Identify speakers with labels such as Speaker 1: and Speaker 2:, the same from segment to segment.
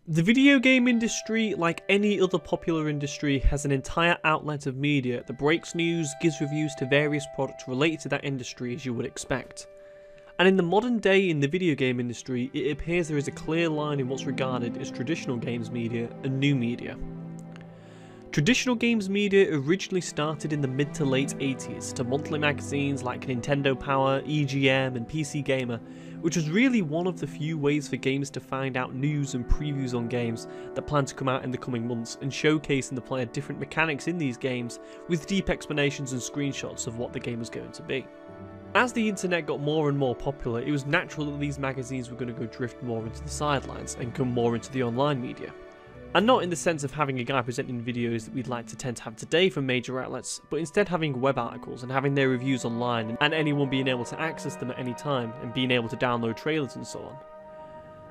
Speaker 1: The video game industry, like any other popular industry, has an entire outlet of media that breaks news, gives reviews to various products related to that industry, as you would expect. And in the modern day in the video game industry, it appears there is a clear line in what's regarded as traditional games media and new media. Traditional games media originally started in the mid to late 80s to monthly magazines like Nintendo Power, EGM and PC Gamer, which was really one of the few ways for gamers to find out news and previews on games that plan to come out in the coming months, and showcasing the player different mechanics in these games with deep explanations and screenshots of what the game was going to be. As the internet got more and more popular, it was natural that these magazines were going to go drift more into the sidelines and come more into the online media. And not in the sense of having a guy presenting videos that we'd like to tend to have today from major outlets, but instead having web articles and having their reviews online and anyone being able to access them at any time and being able to download trailers and so on.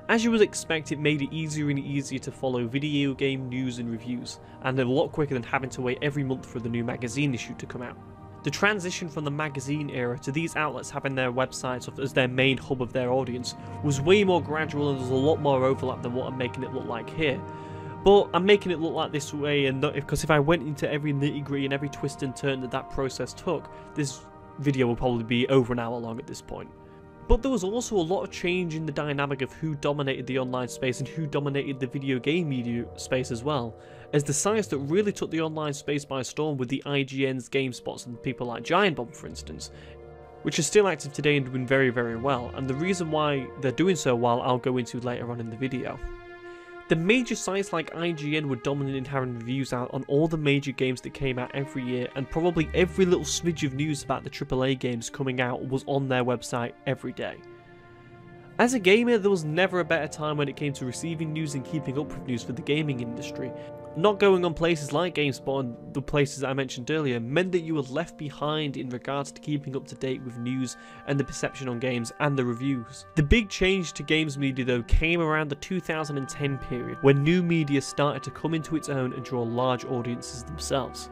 Speaker 1: As you would expect, it made it easier and easier to follow video game news and reviews, and a lot quicker than having to wait every month for the new magazine issue to come out. The transition from the magazine era to these outlets having their websites as their main hub of their audience was way more gradual, and there's a lot more overlap than what I'm making it look like here. But I'm making it look like this way, and not because if I went into every nitty-gritty and every twist and turn that process took, this video will probably be over an hour long at this point. But there was also a lot of change in the dynamic of who dominated the online space and who dominated the video game media space as well, as the sites that really took the online space by storm were the IGNs, GameSpots and people like Giant Bomb, for instance, which are still active today and doing very, very well, and the reason why they're doing so well I'll go into later on in the video. The major sites like IGN were dominant in having reviews out on all the major games that came out every year, and probably every little smidge of news about the AAA games coming out was on their website every day. As a gamer, there was never a better time when it came to receiving news and keeping up with news for the gaming industry. Not going on places like GameSpot and the places I mentioned earlier meant that you were left behind in regards to keeping up to date with news and the perception on games and the reviews. The big change to games media though came around the 2010 period, when new media started to come into its own and draw large audiences themselves.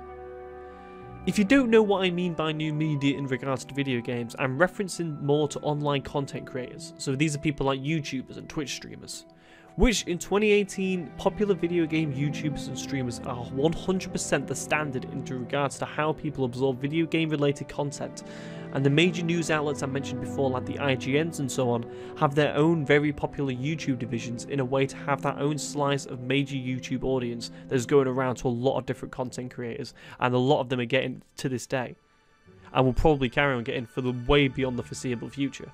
Speaker 1: If you don't know what I mean by new media in regards to video games, I'm referencing more to online content creators, so these are people like YouTubers and Twitch streamers, which in 2018, popular video game YouTubers and streamers are 100% the standard in regards to how people absorb video game related content, and the major news outlets I mentioned before like the IGNs and so on have their own very popular YouTube divisions in a way to have that own slice of major YouTube audience that is going around to a lot of different content creators, and a lot of them are getting to this day, and will probably carry on getting for the way beyond the foreseeable future.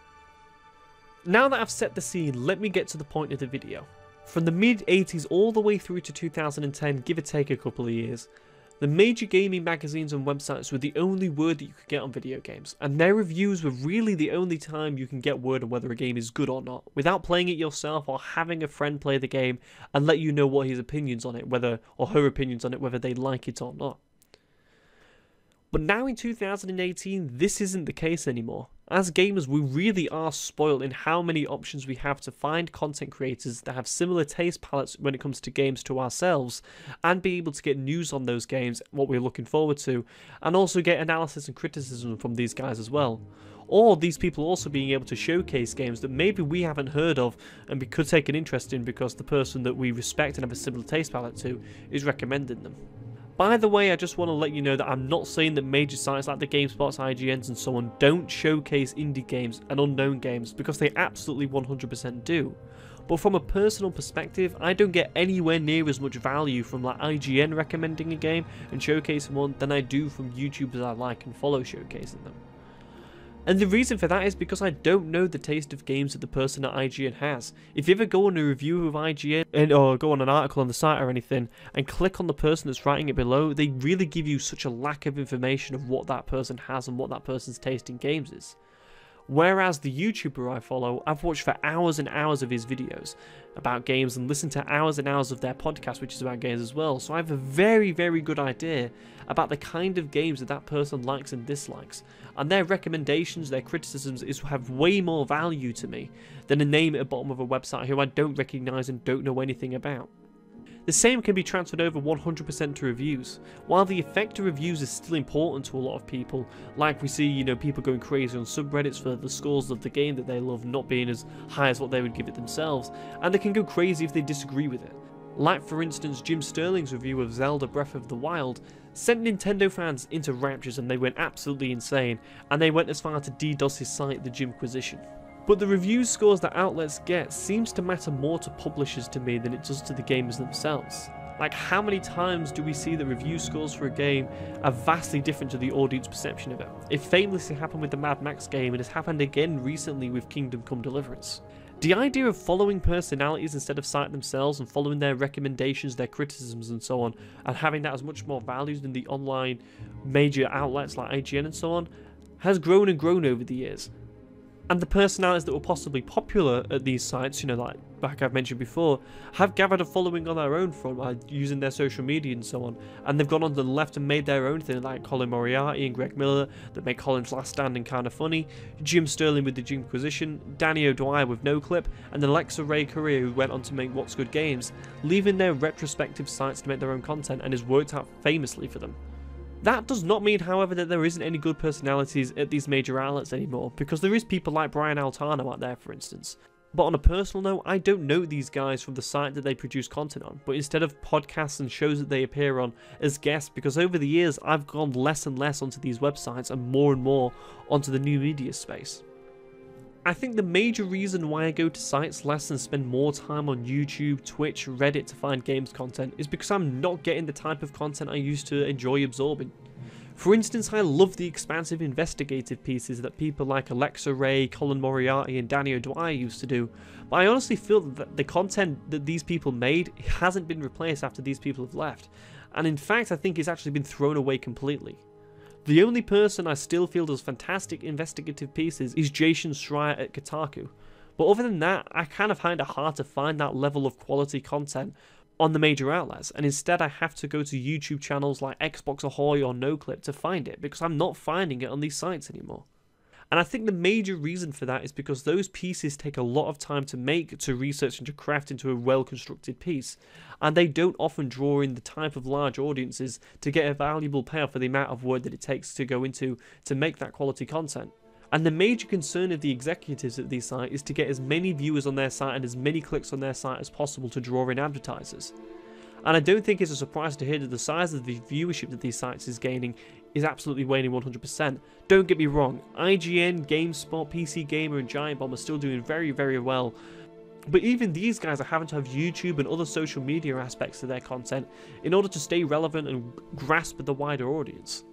Speaker 1: Now that I've set the scene, let me get to the point of the video. From the mid-80s all the way through to 2010, give or take a couple of years, the major gaming magazines and websites were the only word that you could get on video games, and their reviews were really the only time you can get word on whether a game is good or not, without playing it yourself or having a friend play the game and let you know what his opinions on it, whether they like it or not. But now in 2018, this isn't the case anymore. As gamers, we really are spoiled in how many options we have to find content creators that have similar taste palettes when it comes to games to ourselves, and be able to get news on those games, what we're looking forward to, and also get analysis and criticism from these guys as well. Or these people also being able to showcase games that maybe we haven't heard of and we could take an interest in because the person that we respect and have a similar taste palette to is recommending them. By the way, I just want to let you know that I'm not saying that major sites like the GameSpots, IGNs and so on don't showcase indie games and unknown games, because they absolutely 100% do. But from a personal perspective, I don't get anywhere near as much value from like IGN recommending a game and showcasing one than I do from YouTubers I like and follow showcasing them. And the reason for that is because I don't know the taste of games that the person at IGN has. If you ever go on a review of IGN or go on an article on the site or anything and click on the person that's writing it below, they really give you such a lack of information of what that person has and what that person's taste in games is. Whereas the YouTuber I follow, I've watched for hours and hours of his videos about games and listened to hours and hours of their podcast, which is about games as well. So I have a very, very good idea about the kind of games that person likes and dislikes. And their recommendations, their criticisms have way more value to me than a name at the bottom of a website who I don't recognise and don't know anything about. The same can be transferred over 100% to reviews. While the effect of reviews is still important to a lot of people, like we see, people going crazy on subreddits for the scores of the game that they love not being as high as what they would give it themselves, and they can go crazy if they disagree with it. Like for instance, Jim Sterling's review of Zelda Breath of the Wild sent Nintendo fans into raptures and they went absolutely insane, and they went as far to DDoS his site, the Jimquisition. But the review scores that outlets get seems to matter more to publishers to me than it does to the gamers themselves. Like, how many times do we see the review scores for a game are vastly different to the audience perception of it? It famously happened with the Mad Max game, and it's happened again recently with Kingdom Come Deliverance. The idea of following personalities instead of site themselves and following their recommendations, their criticisms and so on, and having that as much more valued than the online major outlets like IGN and so on, has grown and grown over the years. And the personalities that were possibly popular at these sites, like I've mentioned before, have gathered a following on their own from using their social media and so on, and they've gone on to the left and made their own thing, like Colin Moriarty and Greg Miller that make Colin's Last Standing kind of funny, Jim Sterling with the Jimquisition, Danny O'Dwyer with No Clip, and Alexa Ray Correa, who went on to make What's Good Games, leaving their retrospective sites to make their own content, and has worked out famously for them. That does not mean, however, that there isn't any good personalities at these major outlets anymore, because there is people like Brian Altano out there, for instance. But on a personal note, I don't know these guys from the site that they produce content on, but instead of podcasts and shows that they appear on as guests, because over the years I've gone less and less onto these websites and more onto the new media space. I think the major reason why I go to sites less and spend more time on YouTube, Twitch, Reddit to find games content is because I'm not getting the type of content I used to enjoy absorbing. For instance, I love the expansive investigative pieces that people like Alexa Ray, Colin Moriarty and Danny O'Dwyer used to do, but I honestly feel that the content that these people made hasn't been replaced after these people have left, and in fact I think it's actually been thrown away completely. The only person I still feel does fantastic investigative pieces is Jason Schreier at Kotaku, but other than that, I kind of find it hard to find that level of quality content on the major outlets, and instead I have to go to YouTube channels like Xbox Ahoy or NoClip to find it, because I'm not finding it on these sites anymore. And I think the major reason for that is because those pieces take a lot of time to make, to research and to craft into a well-constructed piece, and they don't often draw in the type of large audiences to get a valuable payoff for the amount of work that it takes to go into to make that quality content. And the major concern of the executives at these sites is to get as many viewers on their site and as many clicks on their site as possible to draw in advertisers. And I don't think it's a surprise to hear that the size of the viewership that these sites is gaining is absolutely waning 100%. Don't get me wrong, IGN, GameSpot, PC Gamer and Giant Bomb are still doing very well, but even these guys are having to have YouTube and other social media aspects to their content in order to stay relevant and grasp the wider audience.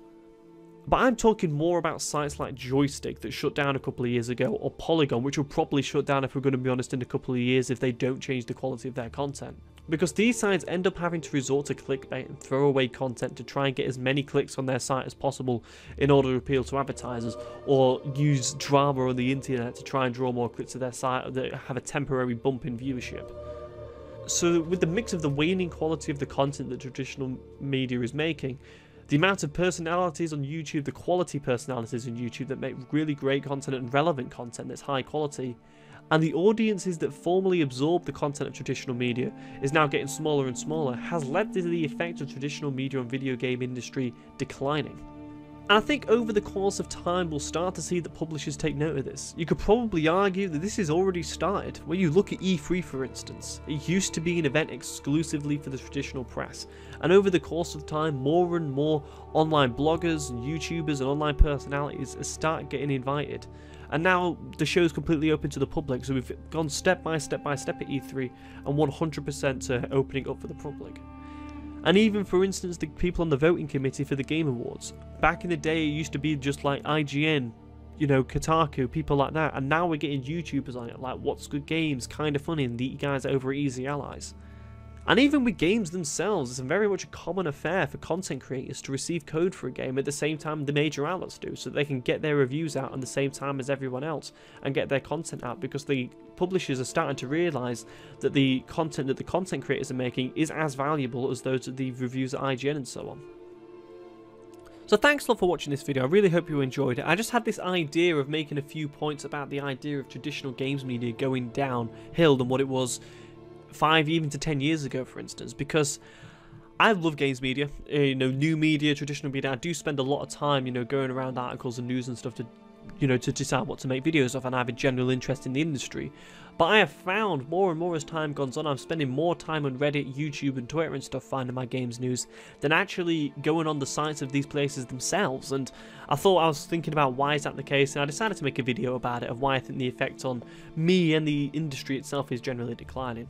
Speaker 1: But I'm talking more about sites like Joystick that shut down a couple of years ago, or Polygon, which will probably shut down, if we're going to be honest, in a couple of years if they don't change the quality of their content. Because these sites end up having to resort to clickbait and throw away content to try and get as many clicks on their site as possible in order to appeal to advertisers, or use drama on the internet to try and draw more clicks to their site that have a temporary bump in viewership. So with the mix of the waning quality of the content that traditional media is making, the amount of personalities on YouTube, the quality personalities on YouTube that make really great content and relevant content that's high quality, and the audiences that formerly absorb the content of traditional media is now getting smaller and smaller, has led to the effect of traditional media and video game industry declining. And I think over the course of time we'll start to see that publishers take note of this. You could probably argue that this has already started. When you look at E3 for instance, it used to be an event exclusively for the traditional press, and over the course of time more and more online bloggers and YouTubers and online personalities start getting invited. And now the show is completely open to the public, so we've gone step by step at E3 and 100% to opening up for the public. And even for instance the people on the voting committee for the Game Awards. Back in the day it used to be just like IGN, Kotaku, people like that, and now we're getting YouTubers on it like What's Good Games, Kinda Funny, and the guys over at Easy Allies. And even with games themselves, it's very much a common affair for content creators to receive code for a game at the same time the major outlets do, so they can get their reviews out at the same time as everyone else and get their content out, because the publishers are starting to realise that the content that the content creators are making is as valuable as those of the reviews at IGN and so on. So thanks a lot for watching this video. I really hope you enjoyed it. I just had this idea of making a few points about the idea of traditional games media going downhill than what it was 5 even to 10 years ago, for instance, because I love games media, new media, traditional media. I do spend a lot of time, going around articles and news and stuff to, to decide what to make videos of, and I have a general interest in the industry. But I have found more and more as time goes on, I'm spending more time on Reddit, YouTube and Twitter and stuff finding my games news than actually going on the sites of these places themselves. And I was thinking about why is that the case, and I decided to make a video about it, of why I think the effect on me and the industry itself is generally declining.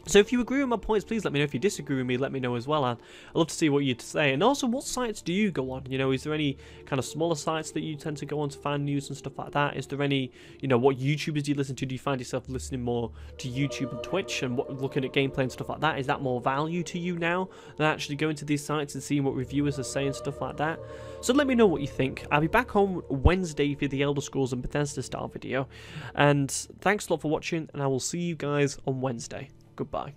Speaker 1: So if you agree with my points, please let me know. If you disagree with me, let me know as well. I'd love to see what you'd say. And also, what sites do you go on? Is there any kind of smaller sites that you tend to go on to find news and stuff like that? Is there any, what YouTubers do you listen to? Do you find yourself listening more to YouTube and Twitch and looking at gameplay and stuff like that? Is that more value to you now than actually going to these sites and seeing what reviewers are saying, stuff like that? So let me know what you think. I'll be back on Wednesday for the Elder Scrolls and Bethesda style video. And thanks a lot for watching, and I will see you guys on Wednesday. Goodbye.